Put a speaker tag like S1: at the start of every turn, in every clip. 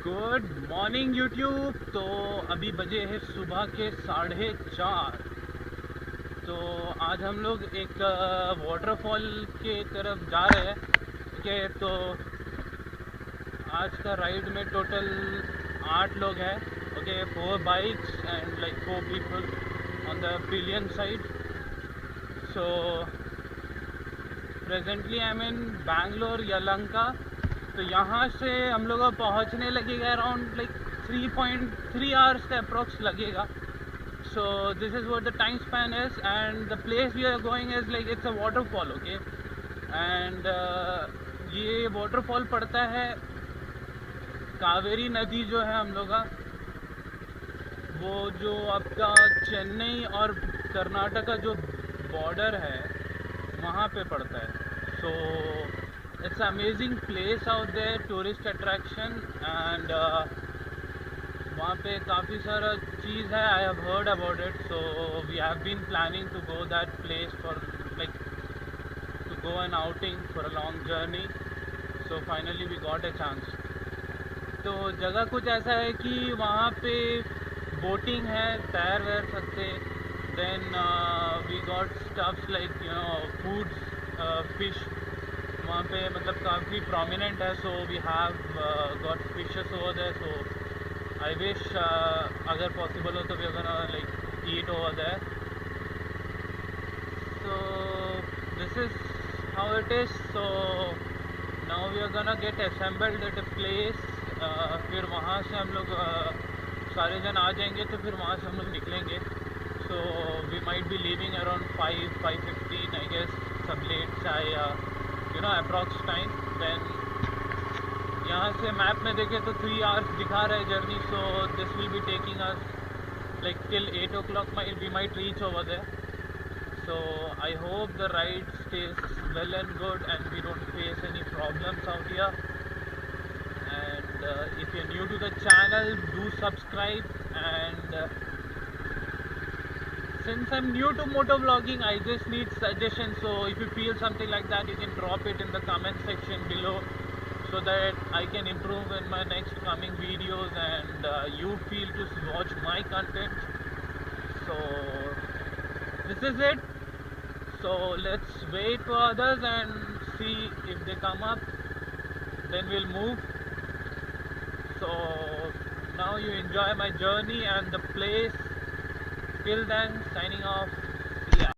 S1: Good morning YouTube. तो अभी बजे हैं सुबह के 4:30। तो आज हम लोग एक वाटरफॉल के तरफ जा रहे हैं। ओके, तो आज का राइड में टोटल 8 लोग हैं। Okay, 4 bikes and like 4 people on the pillion side. So presently I am in Bangalore Yelahanka. तो यहाँ से हम लोग को पहुँचने लगेगा अराउंड लाइक 3.3 आवर्स का अप्रोक्स लगेगा। So this is what the time span is, and the place we are going is like it's a waterfall, okay? And ये waterfall पड़ता है कावेरी नदी जो है हम लोग का, वो जो आपका चेन्नई और कर्नाटका जो बॉर्डर है वहाँ पे पड़ता है। So it's amazing place out there, tourist attraction. And वहाँ पे काफ़ी सारा चीज़ है। I have heard about it, so we have been planning to go that place for like to go an outing for a long journey. So finally we got a chance. तो जगह कुछ ऐसा है कि वहाँ पे बोटिंग है, तैर वैर सकते। Then we got stuffs like you know foods, fish वहाँ पे मतलब काफ़ी प्रोमिनेंट है। So we have got fishes over there. So I wish अगर पॉसिबल हो तो we are gonna like eat over there. So this is how it is. So now we are gonna get assembled at a place. फिर वहाँ से हम लोग सारे जन आ जाएंगे, तो फिर वहाँ से हम लोग निकलेंगे। So we might be leaving around 5:15 I guess, सब लेट चाहे you know approx time. Then यहाँ से मैप में देखें तो 3 hours दिखा रहा है journey. So this will be taking us like till 8 o'clock we might reach over there. So I hope the ride stays well and good and we don't face any problems out here. And if you're new to the channel, do subscribe. And since I'm new to motovlogging, I just need suggestions. So if you feel something like that, you can drop it in the comment section below, so that I can improve in my next coming videos and you feel to watch my content. So this is it. So let's wait for others and see if they come up, then we'll move. So now you enjoy my journey and the place. Till then, signing off. See ya.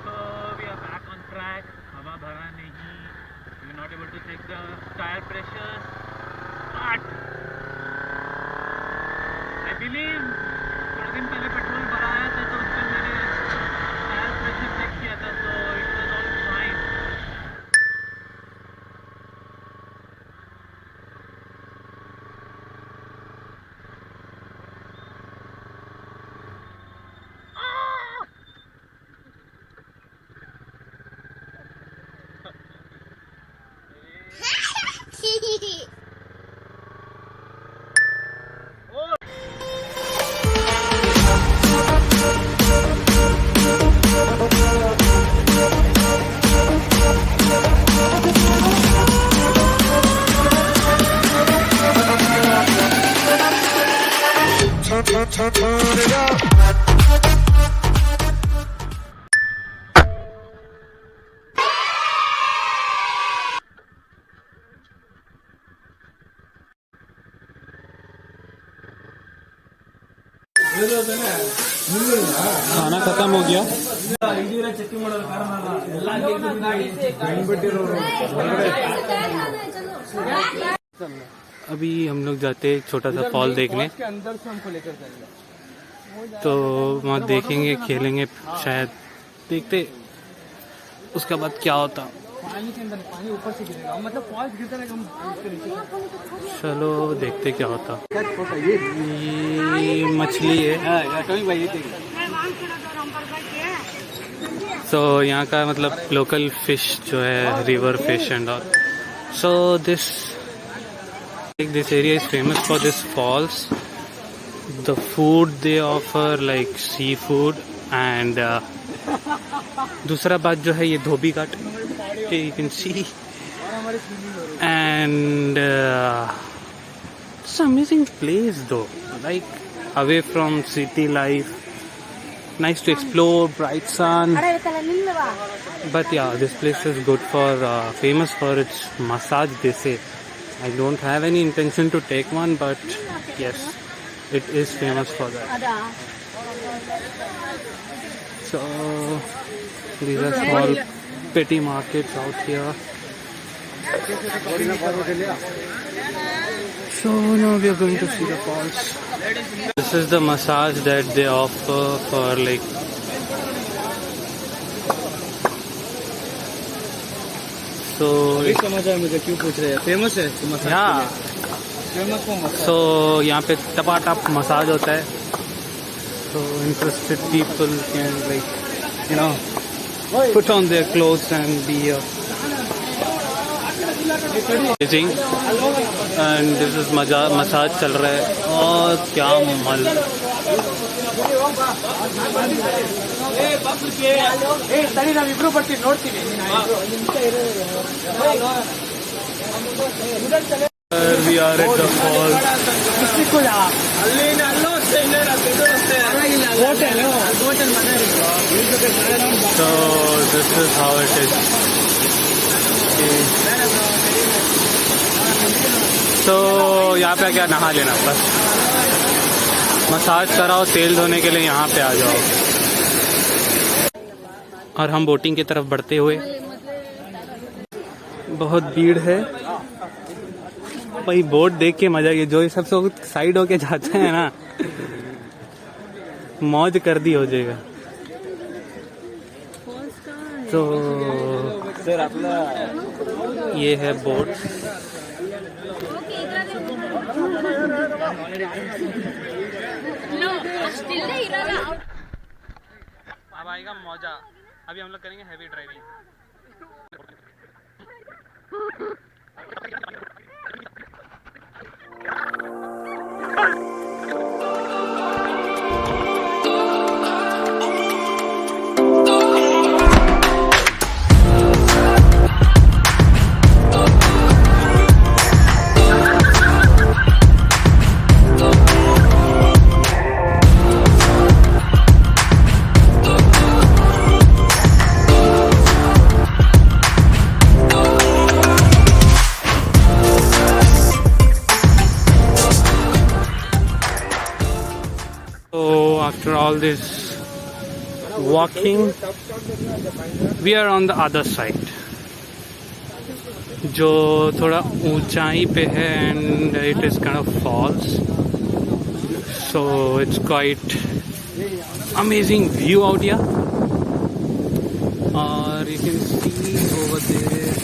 S1: So we are back on track. हवा भरा नहीं. We are not able to check the tire pressures, but I believe थोड़े दिन पहले petrol भराया था, तो उसमें मैंने टायर प्रेशर चेक किया था, तो इट वाज ऑल फाइन. खाना खत्म हो गया। अभी हम लोग जाते हैं छोटा सा फॉल देखने,
S2: अंदर से हमको लेकर जाएगा।
S1: तो वहाँ देखेंगे, खेलेंगे, शायद देखते उसके बाद क्या होता।
S2: पानी के अंदर पानी ऊपर से गिरेगा, मतलब फॉल्स गिरता रहेगा, हम उसके नीचे।
S1: चलो देखते क्या होता। ये मछली है, तो यहाँ का मतलब लोकल फिश जो है, river fish and all. So this area is famous for this falls. The food they offer like seafood and दूसरा बात जो है ये धोबी घाट, you can see, and it's an amazing place though, like away from city life, nice to explore, bright sun. But yeah, this place is good for famous for its massage, they say. I don't have any intention to take one, but yes, it is famous for that. So these are small petty markets out here. So now we are going to see the falls. This is the massage that they offer for like so.
S2: समझ आया मुझे क्यों पूछ रहे हैं, famous है
S1: हाँ,
S2: famous को
S1: सो यहाँ पे टपाटप मसाज होता है, so interested people can like you know put on their clothes and be amazing. And this is massage चल रहा है और क्या मल। We are at the fall. So this is how it is. तो यहाँ पे क्या नहा लेना, बस मसाज कराओ, तेल धोने के लिए यहाँ पे आ जाओ। और हम बोटिंग की तरफ बढ़ते हुए, बहुत भीड़ है भाई, बोट देख के मजा ये जो सब साइड होके जाते हैं ना, मौज कर दी हो जाएगा। तो ये है बोट। अब आएगा मौजा। अभी हम लोग करेंगे heavy driving. After all this walking, we are on the other side, जो थोड़ा ऊंचाई पे है, and it is kind of falls, so it's quite amazing view out here. और you can see over there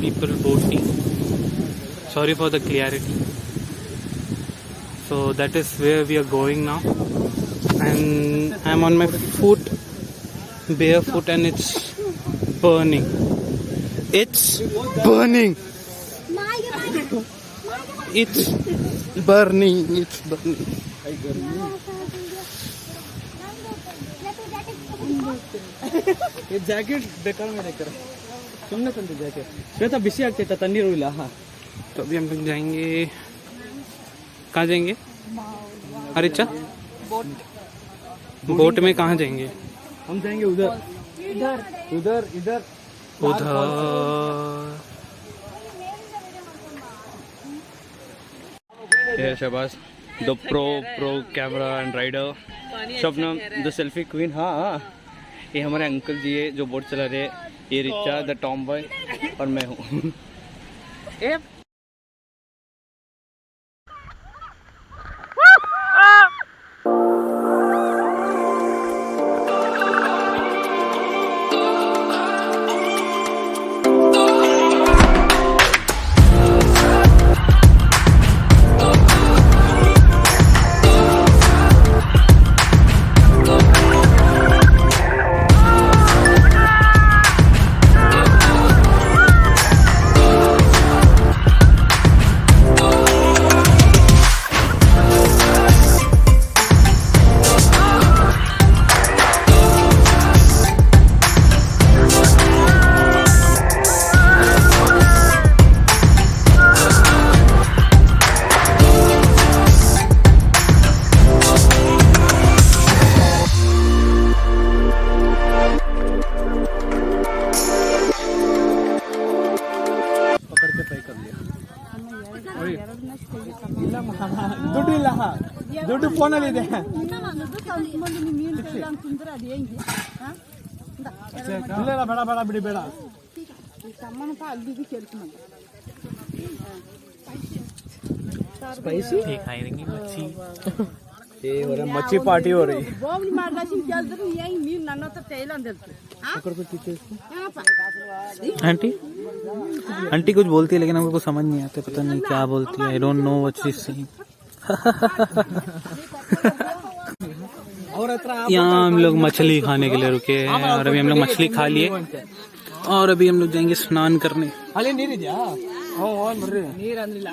S1: people boating. Sorry for the clarity. So that is where we are going now, and I'm on my foot, barefoot, and it's burning. It's burning. It's burning. It's burning.
S2: ये jacket बेकार में लेकर सुनना ತಂದೆ jacket Shweta BC ಆಗ್ತಿತ್ತು ತಣ್ಣೀರು ಇಲ್ಲ।
S1: तो अभी हम लोग जाएंगे, कहाँ जाएंगे? अरे अच्छा, बोट में कहाँ जाएंगे?
S2: हम जाएंगे उधर इधर उधर इधर
S1: उधर। ये Shahbaz the pro camera and rider, Shabnam the selfie queen. हाँ, ये हमारे अंकल जी है जो बोट चला रहे हैं। ये रिचा द टॉम बॉय और मैं हूँ।
S2: ದುಡ್ಡು ಫೋನಲ್ಲಿ ಇದೆ. ಇಲ್ಲ ಬೇಡ ಬೇಡ ಬಿಡಿ ಬೇಡ. स्पाइसी खाएंगे मच्छी। ये हो रहा मच्छी पार्टी हो रही।
S1: आंटी आंटी कुछ बोलती है लेकिन हमको कुछ समझ नहीं आता, पता नहीं क्या बोलती है। I don't know what she is saying. यहाँ हम लोग मछली खाने के लिए रुके हैं और अभी हम लोग मछली खा लिए और अभी हम लोग जाएंगे स्नान करने।
S2: ಅಲ್ಲಿ ನೀರಿದ್ಯಾ? ಓ ಬರ್ರಿ. ನೀರು ಅಂದ್ರಿಲ್ಲ.